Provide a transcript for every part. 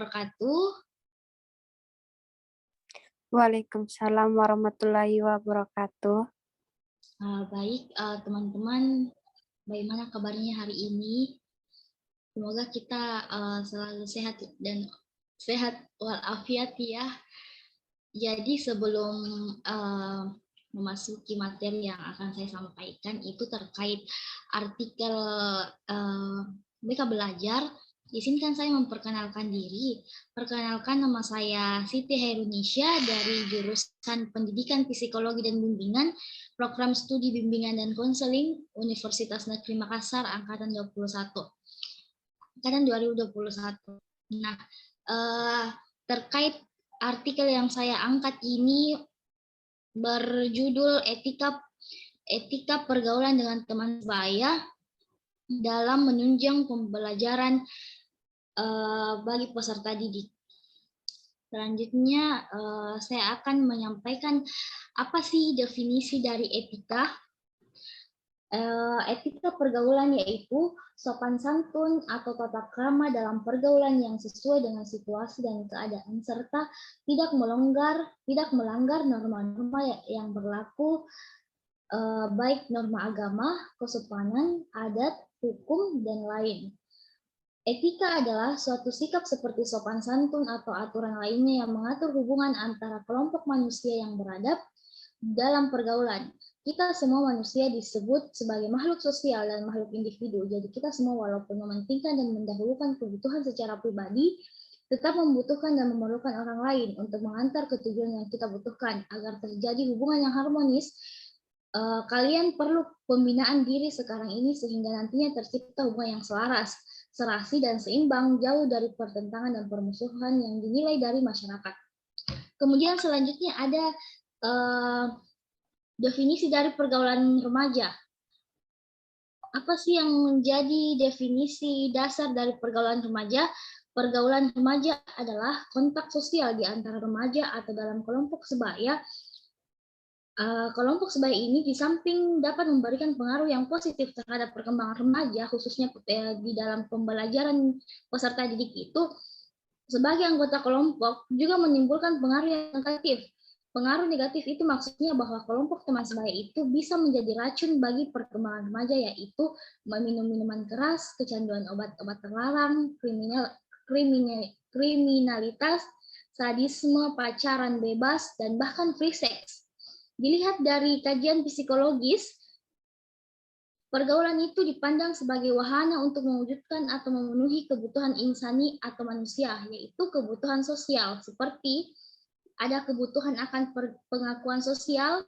wabarakatuh. Waalaikumsalam warahmatullahi wabarakatuh. Baik, teman-teman, bagaimana kabarnya hari ini? Semoga kita selalu sehat dan sehat walafiat ya. Jadi sebelum memasuki materi yang akan saya sampaikan itu terkait artikel Merdeka Belajar. Izinkan saya memperkenalkan diri. Perkenalkan, nama saya Siti Hairunisya dari jurusan Pendidikan Psikologi dan Bimbingan, Program Studi Bimbingan dan Konseling Universitas Negeri Makassar angkatan 2021. Nah, terkait artikel yang saya angkat ini berjudul etika pergaulan dengan teman sebaya dalam menunjang pembelajaran bagi peserta didik. Selanjutnya saya akan menyampaikan apa sih definisi dari etika. Etika pergaulan yaitu sopan santun atau tata krama dalam pergaulan yang sesuai dengan situasi dan keadaan serta tidak melanggar norma-norma yang berlaku, baik norma agama, kesopanan, adat, hukum, dan lain. Etika adalah suatu sikap seperti sopan santun atau aturan lainnya yang mengatur hubungan antara kelompok manusia yang beradab dalam pergaulan. Kita semua manusia disebut sebagai makhluk sosial dan makhluk individu. Jadi kita semua walaupun mementingkan dan mendahulukan kebutuhan secara pribadi, tetap membutuhkan dan memerlukan orang lain untuk mengantar ke tujuan yang kita butuhkan. Agar terjadi hubungan yang harmonis, kalian perlu pembinaan diri sekarang ini sehingga nantinya tercipta hubungan yang selaras, serasi dan seimbang, jauh dari pertentangan dan permusuhan yang dinilai dari masyarakat. Kemudian selanjutnya ada definisi dari pergaulan remaja. Apa sih yang menjadi definisi dasar dari pergaulan remaja? Pergaulan remaja adalah kontak sosial di antara remaja atau dalam kelompok sebaya. Kelompok sebaya ini di samping dapat memberikan pengaruh yang positif terhadap perkembangan remaja, khususnya di dalam pembelajaran peserta didik itu, sebagai anggota kelompok juga menimbulkan pengaruh yang negatif. Pengaruh negatif itu maksudnya bahwa kelompok teman sebaya itu bisa menjadi racun bagi perkembangan remaja, yaitu meminum minuman keras, kecanduan obat-obat terlarang, kriminalitas, sadisme, pacaran bebas, dan bahkan free sex. Dilihat dari kajian psikologis, pergaulan itu dipandang sebagai wahana untuk mewujudkan atau memenuhi kebutuhan insani atau manusia, yaitu kebutuhan sosial, seperti ada kebutuhan akan pengakuan sosial,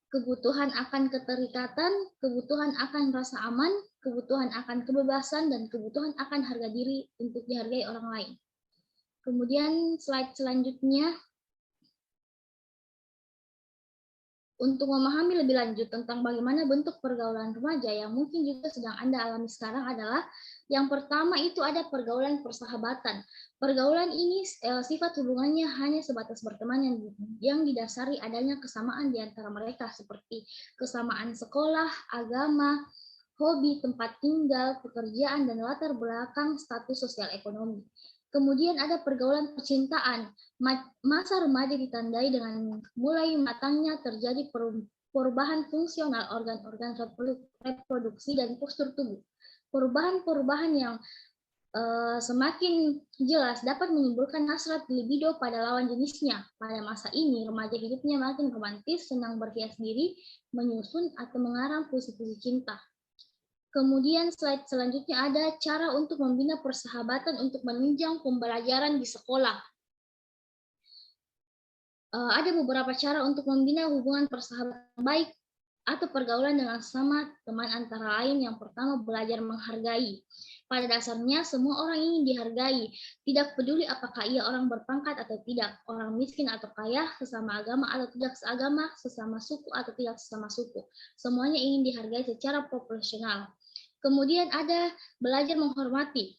kebutuhan akan keterikatan, kebutuhan akan rasa aman, kebutuhan akan kebebasan, dan kebutuhan akan harga diri untuk dihargai orang lain. Kemudian slide selanjutnya, untuk memahami lebih lanjut tentang bagaimana bentuk pergaulan remaja yang mungkin juga sedang Anda alami sekarang adalah yang pertama itu ada pergaulan persahabatan. Pergaulan ini sifat hubungannya hanya sebatas berteman yang didasari adanya kesamaan di antara mereka seperti kesamaan sekolah, agama, hobi, tempat tinggal, pekerjaan, dan latar belakang status sosial ekonomi. Kemudian ada pergaulan percintaan. Masa remaja ditandai dengan mulai matangnya terjadi perubahan fungsional organ-organ reproduksi dan postur tubuh. Perubahan-perubahan yang semakin jelas dapat menimbulkan hasrat libido pada lawan jenisnya. Pada masa ini, remaja hidupnya makin romantis, senang berhias diri, menyusun atau mengarang puisi-puisi cinta. Kemudian slide selanjutnya ada cara untuk membina persahabatan untuk menunjang pembelajaran di sekolah. Ada beberapa cara untuk membina hubungan persahabatan baik atau pergaulan dengan sesama teman, antara lain yang pertama belajar menghargai. Pada dasarnya semua orang ingin dihargai, tidak peduli apakah ia orang berpangkat atau tidak, orang miskin atau kaya, sesama agama atau tidak seagama, sesama suku atau tidak sesama suku. Semuanya ingin dihargai secara proporsional. Kemudian ada belajar menghormati.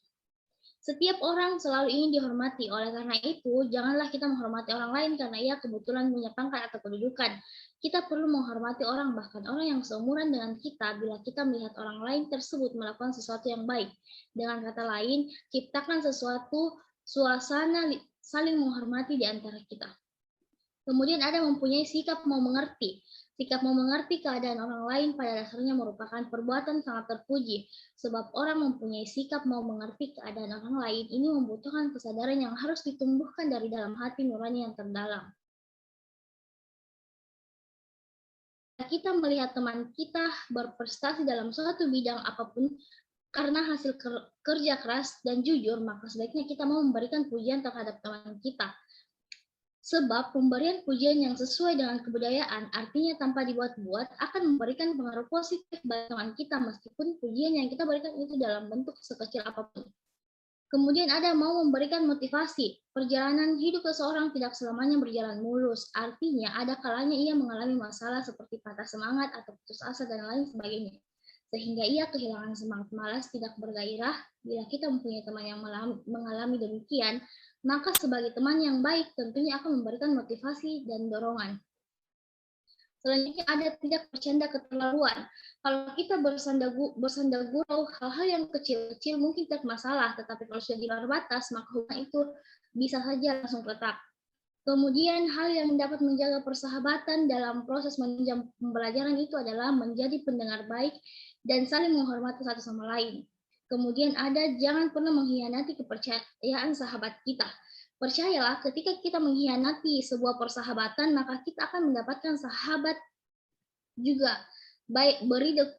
Setiap orang selalu ingin dihormati, oleh karena itu janganlah kita menghormati orang lain karena ia kebetulan punya pangkat atau kedudukan. Kita perlu menghormati orang, bahkan orang yang seumuran dengan kita, bila kita melihat orang lain tersebut melakukan sesuatu yang baik. Dengan kata lain, ciptakan suasana saling menghormati di antara kita. Kemudian ada mempunyai sikap mau mengerti. Sikap mau mengerti keadaan orang lain pada dasarnya merupakan perbuatan sangat terpuji, sebab orang mempunyai sikap mau mengerti keadaan orang lain ini membutuhkan kesadaran yang harus ditumbuhkan dari dalam hati nurani yang terdalam. Kita melihat teman kita berprestasi dalam suatu bidang apapun karena hasil kerja keras dan jujur, maka sebaiknya kita mau memberikan pujian terhadap teman kita. Sebab pemberian pujian yang sesuai dengan kebudayaan, artinya tanpa dibuat-buat, akan memberikan pengaruh positif bagi teman kita, meskipun pujian yang kita berikan itu dalam bentuk sekecil apapun. Kemudian ada mau memberikan motivasi. Perjalanan hidup seseorang tidak selamanya berjalan mulus. Artinya ada kalanya ia mengalami masalah seperti patah semangat atau putus asa dan lain sebagainya. Sehingga ia kehilangan semangat, malas, tidak bergairah. Bila kita mempunyai teman yang mengalami demikian, maka sebagai teman yang baik tentunya akan memberikan motivasi dan dorongan. Selanjutnya ada tidak bercanda keterlaluan. Kalau kita bersanda gurau hal-hal yang kecil-kecil mungkin tidak masalah, tetapi kalau sudah di luar batas maka hubungan itu bisa saja langsung retak. Kemudian hal yang dapat menjaga persahabatan dalam proses menunjang pembelajaran itu adalah menjadi pendengar baik dan saling menghormati satu sama lain. Kemudian ada jangan pernah mengkhianati kepercayaan sahabat kita. Percayalah, ketika kita mengkhianati sebuah persahabatan, maka kita akan mendapatkan sahabat juga. Baik,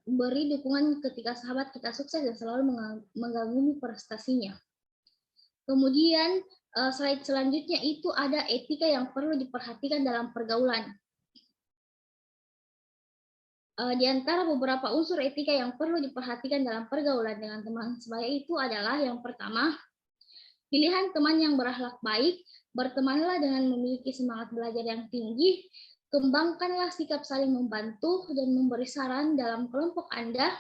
beri dukungan ketika sahabat kita sukses dan selalu mengagumi prestasinya. Kemudian slide selanjutnya itu ada etika yang perlu diperhatikan dalam pergaulan. Di antara beberapa unsur etika yang perlu diperhatikan dalam pergaulan dengan teman sebaya itu adalah yang pertama, pilihan teman yang berakhlak baik, bertemanlah dengan memiliki semangat belajar yang tinggi, kembangkanlah sikap saling membantu dan memberi saran dalam kelompok Anda,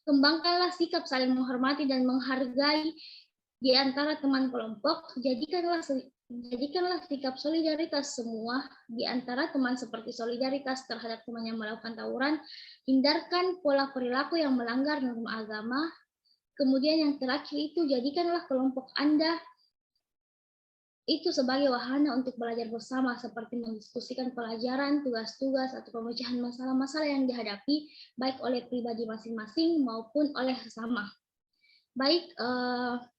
kembangkanlah sikap saling menghormati dan menghargai di antara teman kelompok, jadikanlah sikap solidaritas semua di antara teman seperti solidaritas terhadap teman yang melakukan tawuran, hindarkan pola perilaku yang melanggar norma agama. Kemudian yang terakhir itu jadikanlah kelompok Anda itu sebagai wahana untuk belajar bersama seperti mendiskusikan pelajaran, tugas-tugas, atau pemecahan masalah-masalah yang dihadapi baik oleh pribadi masing-masing maupun oleh sesama. Baik,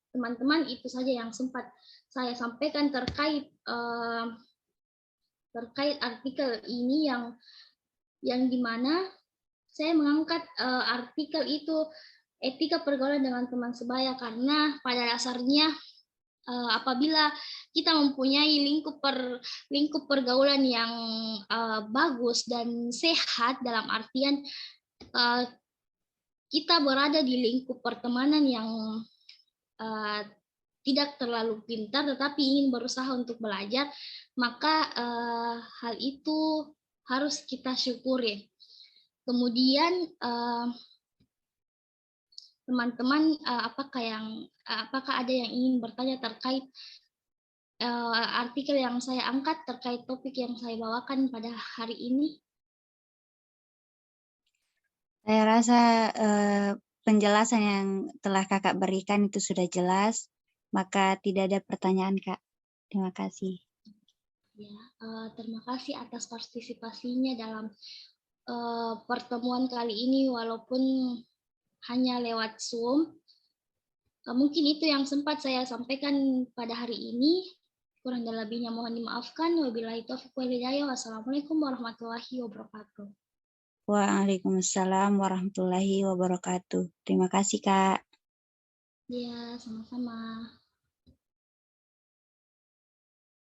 teman-teman, itu saja yang sempat saya sampaikan terkait artikel ini yang dimana saya mengangkat artikel itu etika pergaulan dengan teman sebaya karena pada dasarnya apabila kita mempunyai lingkup pergaulan yang bagus dan sehat dalam artian kita berada di lingkup pertemanan yang tidak terlalu pintar tetapi ingin berusaha untuk belajar, maka hal itu harus kita syukuri. Kemudian teman-teman, apakah ada yang ingin bertanya terkait artikel yang saya angkat terkait topik yang saya bawakan pada hari ini? Saya rasa penjelasan yang telah Kakak berikan itu sudah jelas, maka tidak ada pertanyaan, Kak. Terima kasih. Ya, terima kasih atas partisipasinya dalam pertemuan kali ini walaupun hanya lewat Zoom. Mungkin itu yang sempat saya sampaikan pada hari ini. Kurang dan lebihnya mohon dimaafkan. Wabillahi taufiq wal hidayah. Wassalamualaikum warahmatullahi wabarakatuh. Waalaikumsalam warahmatullahi wabarakatuh. Terima kasih, Kak. Ya, sama-sama.